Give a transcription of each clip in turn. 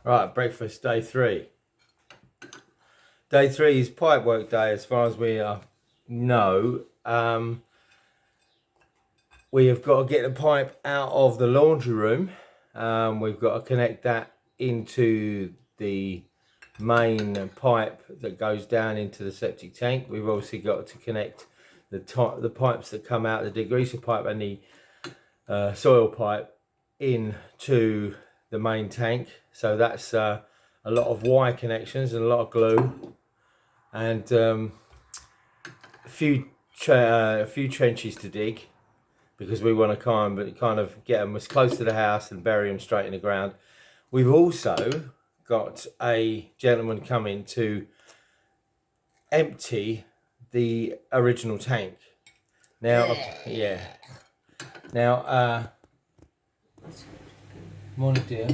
Right, breakfast day 3. Day 3 is pipework day as far as we know. We have got to get the pipe out of the laundry room. We've got to connect that into the main pipe that goes down into the septic tank. We've obviously got to connect the pipes that come out, the degreaser pipe and the soil pipe into the main tank. So that's a lot of wire connections and a lot of glue, and a few trenches to dig, because we want to kind of get them as close to the house and bury them straight in the ground. We've also got a gentleman coming to empty the original tank. Now, yeah. Now, morning, dear.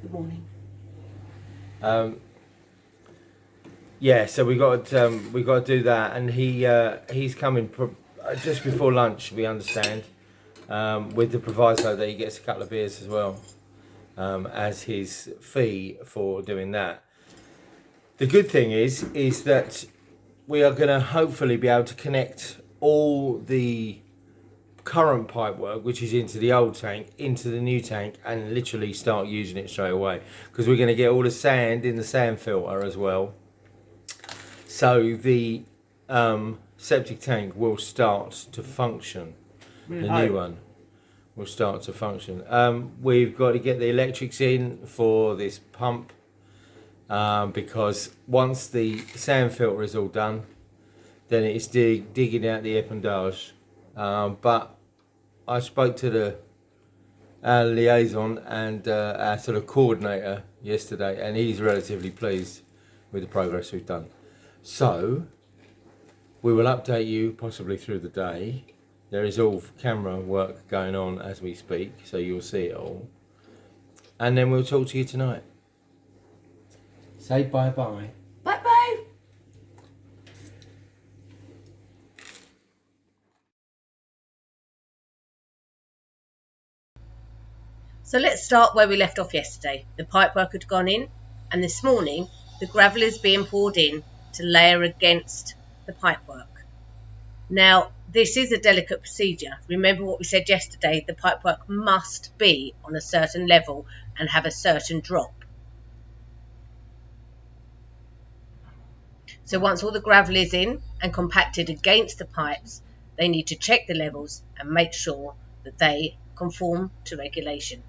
Good morning. Yeah, so we got to do that, and he's coming just before lunch. We understand, with the proviso that he gets a couple of beers as well, as his fee for doing that. The good thing is that we are going to hopefully be able to connect all the current pipe work, which is into the old tank, into the new tank, and literally start using it straight away, because we're going to get all the sand in the sand filter as well. So the septic tank will start to function. The new one will start to function. We've got to get the electrics in for this pump, because once the sand filter is all done, then it's digging out the épandage. But I spoke to our liaison and our sort of coordinator yesterday, and he's relatively pleased with the progress we've done. So we will update you possibly through the day. There is all camera work going on as we speak, so you'll see it all. And then we'll talk to you tonight. Say bye-bye. Bye-bye. So let's start where we left off yesterday. The pipework had gone in, and this morning the gravel is being poured in to layer against the pipework. Now, this is a delicate procedure. Remember what we said yesterday, the pipework must be on a certain level and have a certain drop. So once all the gravel is in and compacted against the pipes, they need to check the levels and make sure that they conform to regulation.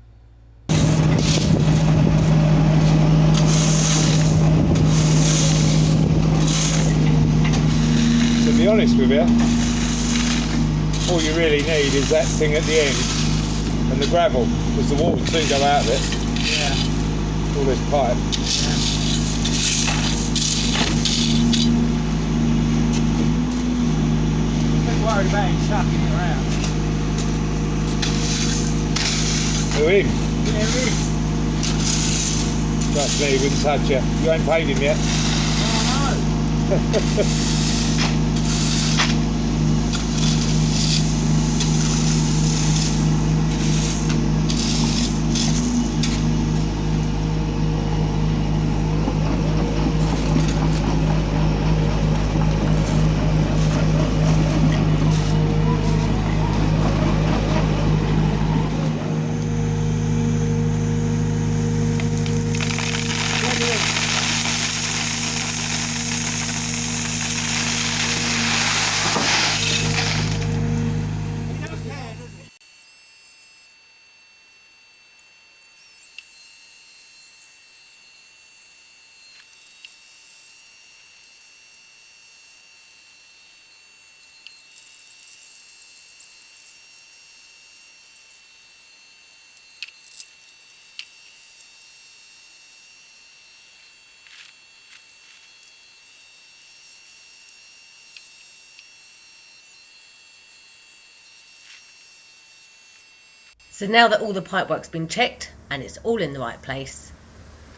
To be honest with you, all you really need is that thing at the end and the gravel, because the water will soon go out of it. Yeah. All this pipe. Yeah. I'm worried about him chucking it around. Who, him? Yeah, really? Trust me, he wouldn't touch you. You ain't paid him yet. Oh no. So now that all the pipework's been checked and it's all in the right place,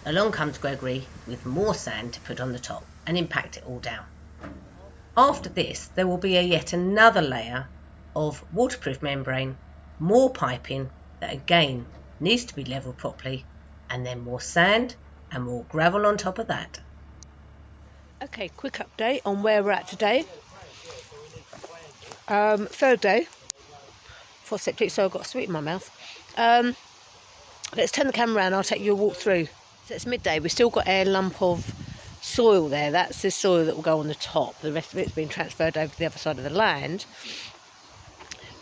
along comes Gregory with more sand to put on the top and impact it all down. After this, there will be yet another layer of waterproof membrane, more piping that again needs to be levelled properly, and then more sand and more gravel on top of that. Okay, quick update on where we're at today. Third day for septic, so I've got a sweet in my mouth. Let's turn the camera around, I'll take you a walk through. So it's midday, we've still got a lump of soil there. That's the soil that will go on the top. The rest of it's been transferred over to the other side of the land,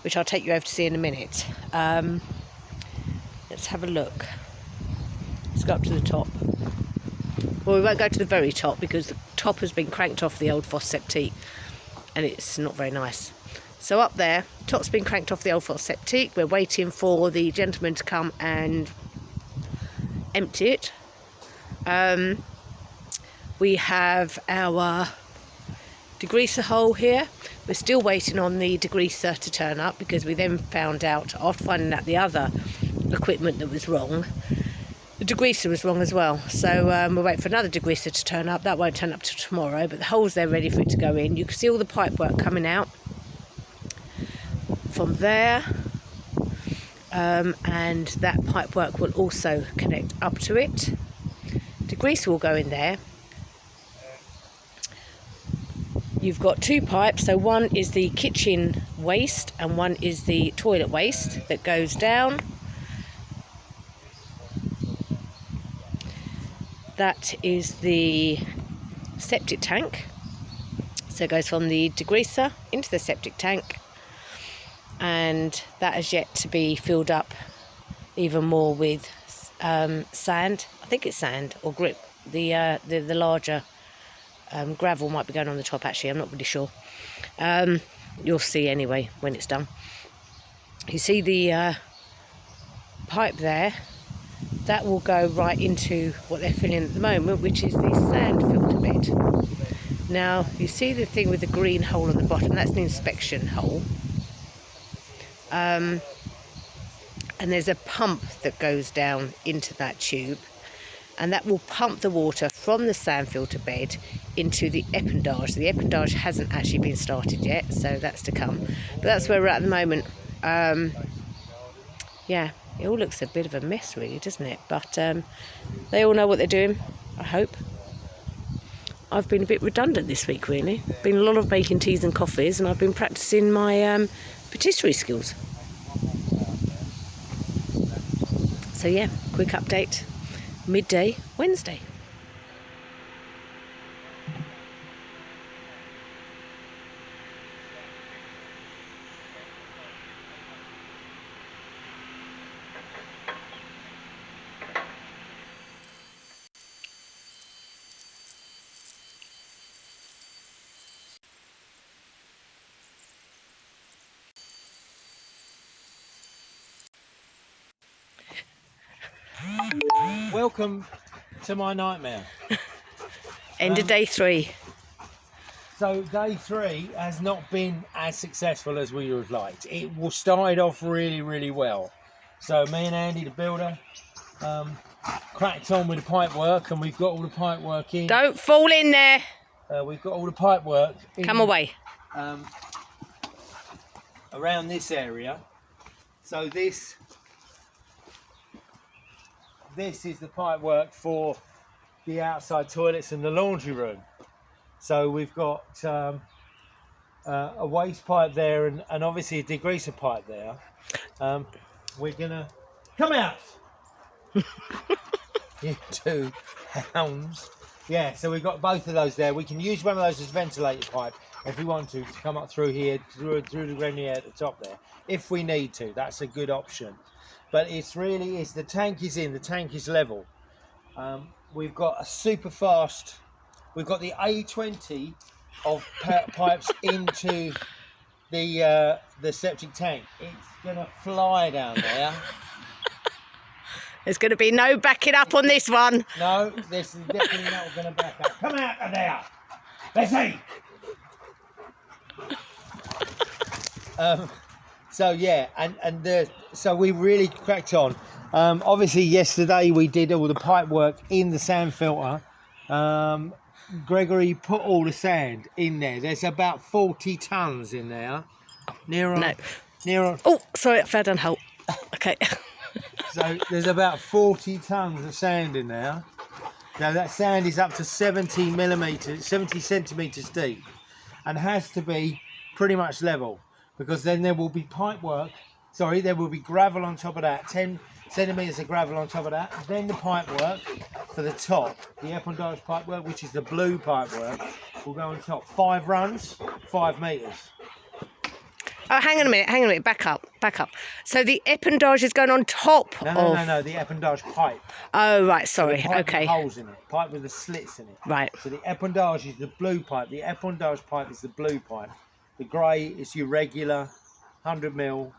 which I'll take you over to see in a minute. Let's have a look. Let's go up to the top. Well, we won't go to the very top because the top has been cranked off the old Fosse SEPTIC and it's not very nice. So up there, top's been cranked off the old Fosse SEPTIC. We're waiting for the gentleman to come and empty it. We have our degreaser hole here. We're still waiting on the degreaser to turn up because we then found out, after finding out the other equipment that was wrong, the degreaser was wrong as well. So we'll wait for another degreaser to turn up. That won't turn up till tomorrow, but the hole's there ready for it to go in. You can see all the pipe work coming out from there, and that pipe work will also connect up to it. Degreaser will go in there. You've got two pipes, so one is the kitchen waste and one is the toilet waste that goes down. That is the septic tank, so it goes from the degreaser into the septic tank, and that has yet to be filled up even more with sand. I think it's sand or grip. The larger gravel might be going on the top, actually, I'm not really sure. You'll see anyway when it's done. You see the pipe there, that will go right into what they're filling at the moment, which is the sand filter bed. Now you see the thing with the green hole on the bottom, that's the inspection hole, and there's a pump that goes down into that tube, and that will pump the water from the sand filter bed into the epandage. The epandage hasn't actually been started yet, so that's to come. But that's where we're at the moment. Yeah, it all looks a bit of a mess really, doesn't it? But they all know what they're doing, I hope. I've been a bit redundant this week really. Been a lot of making teas and coffees, and I've been practicing my patisserie skills. So yeah, quick update. Midday, Wednesday. Welcome to my nightmare. End of day 3. So day 3 has not been as successful as we would have liked. It started off really, really well. So me and Andy, the builder, cracked on with the pipe work, and we've got all the pipe work in. Don't fall in there. We've got all the pipe work in, Come away. around this area. So this is the pipe work for the outside toilets and the laundry room. So we've got a waste pipe there, and obviously a degreaser pipe there. We're gonna come out. You two hounds. Yeah, so we've got both of those there. We can use one of those as ventilated pipe if we want to come up through here, through the grenier at the top there. If we need to, that's a good option. But it's really the tank is in, the tank is level. We've got a super fast, we've got the A20 of pipes into the septic tank. It's gonna fly down there. There's going to be no backing up on this one. No, this is definitely not gonna back up. Come out of there, Bessie. So yeah, so we really cracked on. Obviously yesterday we did all the pipe work in the sand filter. Gregory put all the sand in there. There's about 40 tons in there. Near on. Oh, sorry, I fell down hole. Okay. So there's about 40 tons of sand in there. Now that sand is up to 70 centimeters deep, and has to be pretty much level, because then there will be pipe work. Sorry, there will be gravel on top of that. 10 centimeters of gravel on top of that. Then the pipe work for the top, the épandage pipe work, which is the blue pipe work, will go on top. 5 runs, 5 meters. Oh, hang on a minute, back up. So the épandage is going on top of... No, the épandage pipe. Oh, right, So the sorry, pipe okay. with the holes in it, pipe with the slits in it. Right. So the épandage is the blue pipe. The épandage pipe is the blue pipe. The grey is your regular 100mm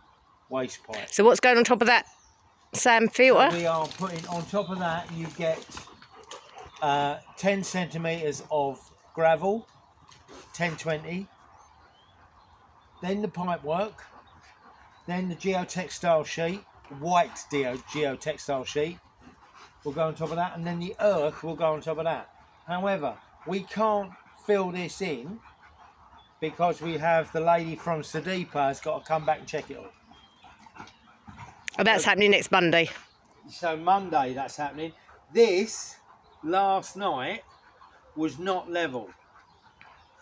waste pipe. So what's going on top of that sand filter? So we are putting on top of that, you get 10 centimeters of gravel, 10-20. Then the pipe work, then the geotextile sheet, white geotextile sheet will go on top of that, and then the earth will go on top of that. However, we can't fill this in because we have the lady from Sadipa has got to come back and check it all. Oh, that's happening next Monday. So Monday that's happening. This last night was not level.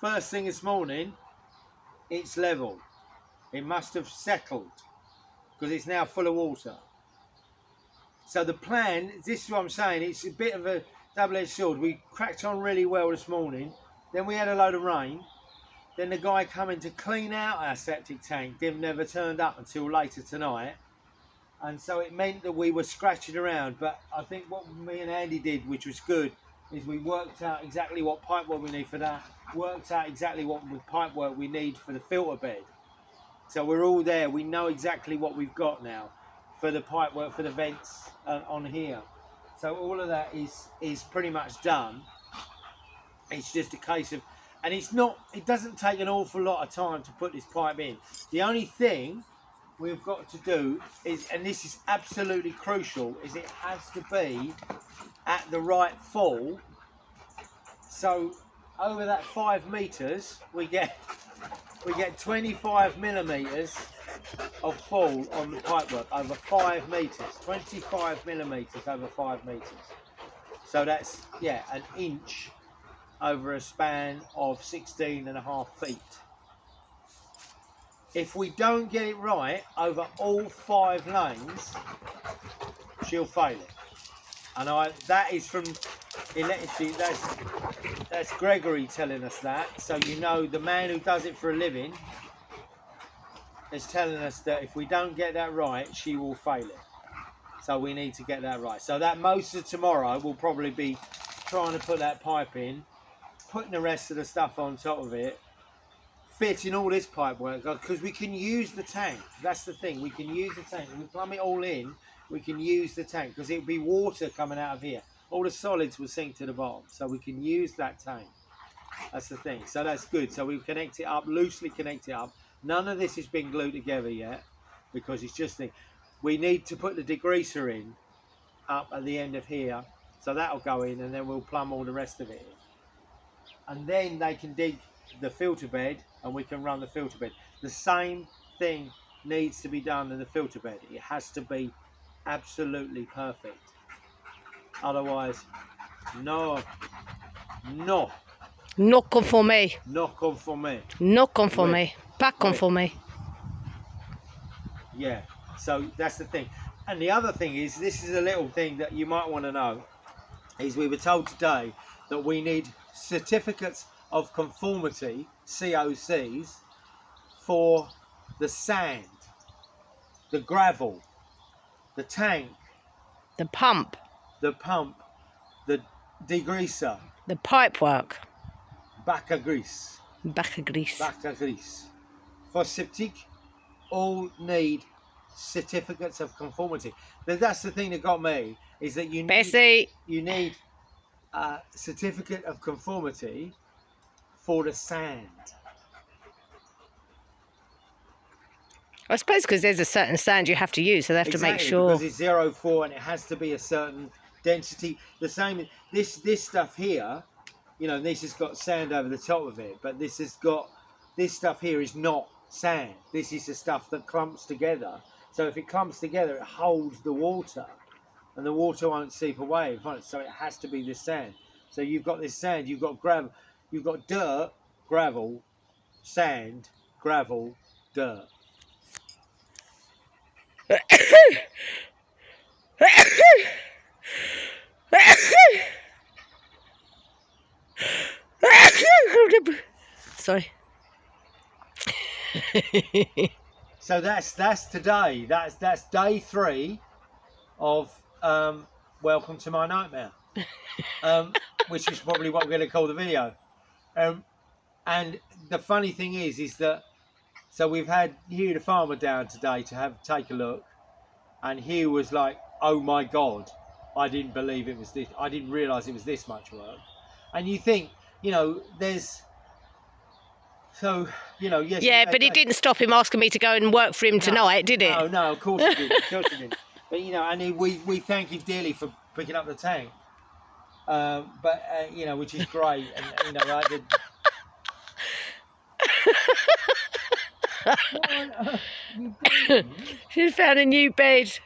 First thing this morning, it's level. It must have settled because it's now full of water. So the plan, this is what I'm saying, it's a bit of a double-edged sword. We cracked on really well this morning, then we had a load of rain, then the guy coming to clean out our septic tank never turned up until later tonight, and so it meant that we were scratching around. But I think what me and Andy did, which was good, is we worked out exactly what pipework we need for that, worked out exactly what pipework we need for the filter bed. So we're all there, we know exactly what we've got now for the pipework for the vents on here. So all of that is pretty much done. It's just a case of, and it doesn't take an awful lot of time to put this pipe in. The only thing we've got to do is, and this is absolutely crucial, is it has to be at the right fall. So over that 5 meters, we get 25 millimeters of fall on the pipework over 5 meters. 25 millimeters over 5 meters. So that's, yeah, an inch over a span of 16.5 feet. If we don't get it right over all 5 lanes, she'll fail it. And that is from electricity. That's Gregory telling us that. So you know, the man who does it for a living is telling us that if we don't get that right, she will fail it. So we need to get that right. So that most of tomorrow will probably be trying to put that pipe in, putting the rest of the stuff on top of it, fitting all this pipe work, because we can use the tank. That's the thing, we can use the tank. When we plumb it all in, we can use the tank, because it'll be water coming out of here. All the solids will sink to the bottom, so we can use that tank. That's the thing. So that's good. So we connect it up, loosely connect it up. None of this has been glued together yet, because it's just we need to put the degreaser in up at the end of here, so that'll go in, and then we'll plumb all the rest of it in. And then they can dig the filter bed, and we can run the filter bed. The same thing needs to be done in the filter bed. It has to be absolutely perfect. Otherwise, no. No conforme. No conforme. No conforme. Pas Ouais. conforme. Yeah, so that's the thing. And the other thing is, this is a little thing that you might want to know, is we were told today that we need certificates of conformity, COCs, for the sand, the gravel, the tank, The pump. the pump, the degreaser, The pipe work. bac à grease, Back of grease. Fosse SEPTIC, all need certificates of conformity. But that's the thing that got me, is that you need a certificate of conformity for the sand. I suppose because there's a certain sand you have to use, so they have to make sure. Because it's 0.4 and it has to be a certain density. The same, this stuff here, you know, this has got sand over the top of it, but this stuff here is not sand. This is the stuff that clumps together. So if it clumps together, it holds the water. and the water won't seep away in front. So it has to be this sand. So you've got this sand, you've got gravel, you've got dirt, gravel, sand, gravel, dirt. Sorry. So that's today. That's day 3 of Welcome to My Nightmare, which is probably what we're going to call the video. And the funny thing is that so we've had Hugh the farmer down today to take a look, and Hugh was like, "Oh my God, I didn't believe it was this. I didn't realise it was this much work." And you think, you know, there's. So, you know, yes. Yeah, but it didn't stop him asking me to go and work for him tonight, did it? No, of course it didn't. Of course it didn't. But, you know, and we thank him dearly for picking up the tank. You know, which is great. And, you know, like the... What on earth are you doing? She's found a new bed.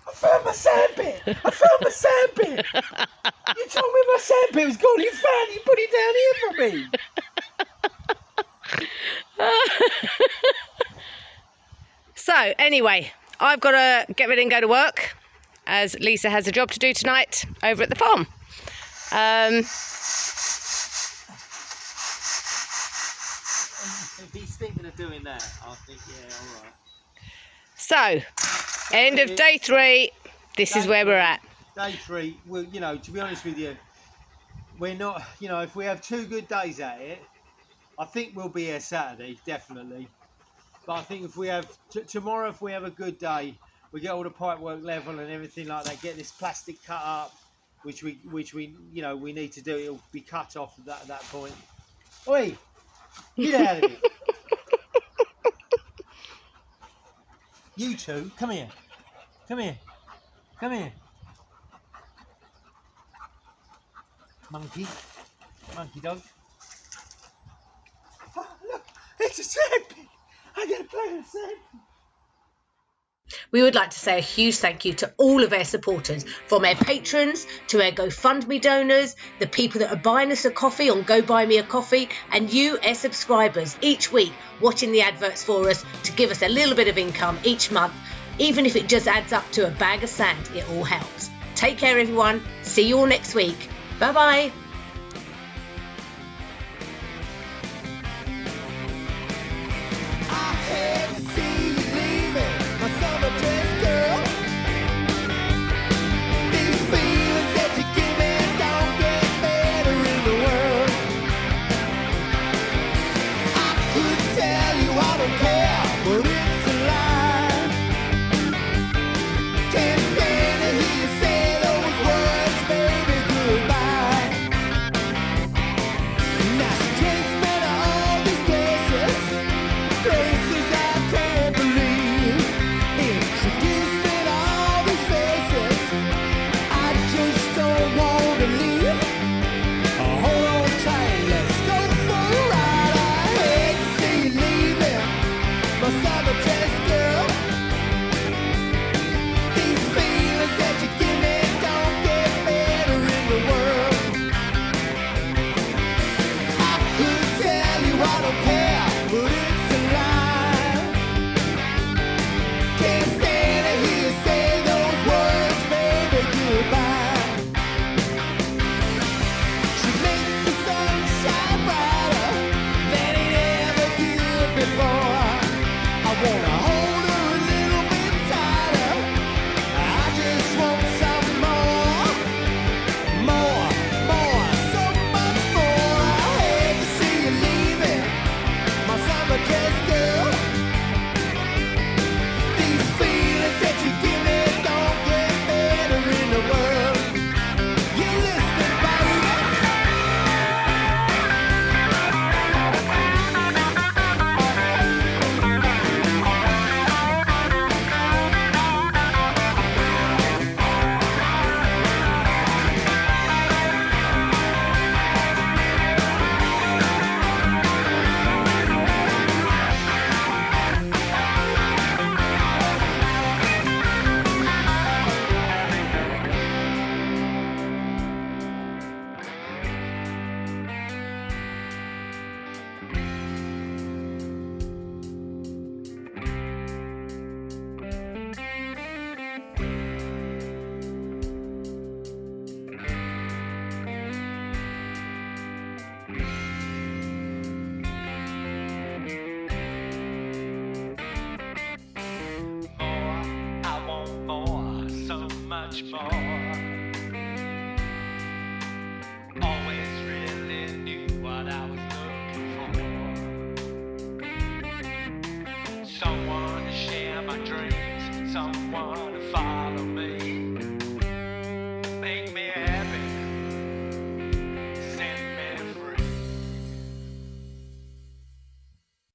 I found my sandpit! I found my sandpit! You told me my sandpit was gone. You put it down here for me. So, anyway, I've got to get ready and go to work, as Lisa has a job to do tonight over at the farm. If he's thinking of doing that, I think, yeah, all right. So, end of day 3. This is where we're at. Day 3, well, you know, to be honest with you, we're not, you know, if we have 2 good days at it, I think we'll be here Saturday, definitely. But I think if we have, tomorrow, if we have a good day, we get all the pipe work level and everything like that, get this plastic cut up, which we, you know, we need to do. It'll be cut off at that point. Oi, get out of here. You two, come here. Come here. Come here. Monkey. Monkey dog. Oh, look, it's a sandpit. I gotta play with a sandpit. We would like to say a huge thank you to all of our supporters, from our patrons to our GoFundMe donors, the people that are buying us a coffee on Go Buy Me a Coffee, and you, our subscribers, each week watching the adverts for us to give us a little bit of income each month. Even if it just adds up to a bag of sand, it all helps. Take care, everyone. See you all next week. Bye-bye. Can't stand to hear you say those words, baby, goodbye. much more. Always really knew what I was looking for. Someone to share my dreams, someone to follow me.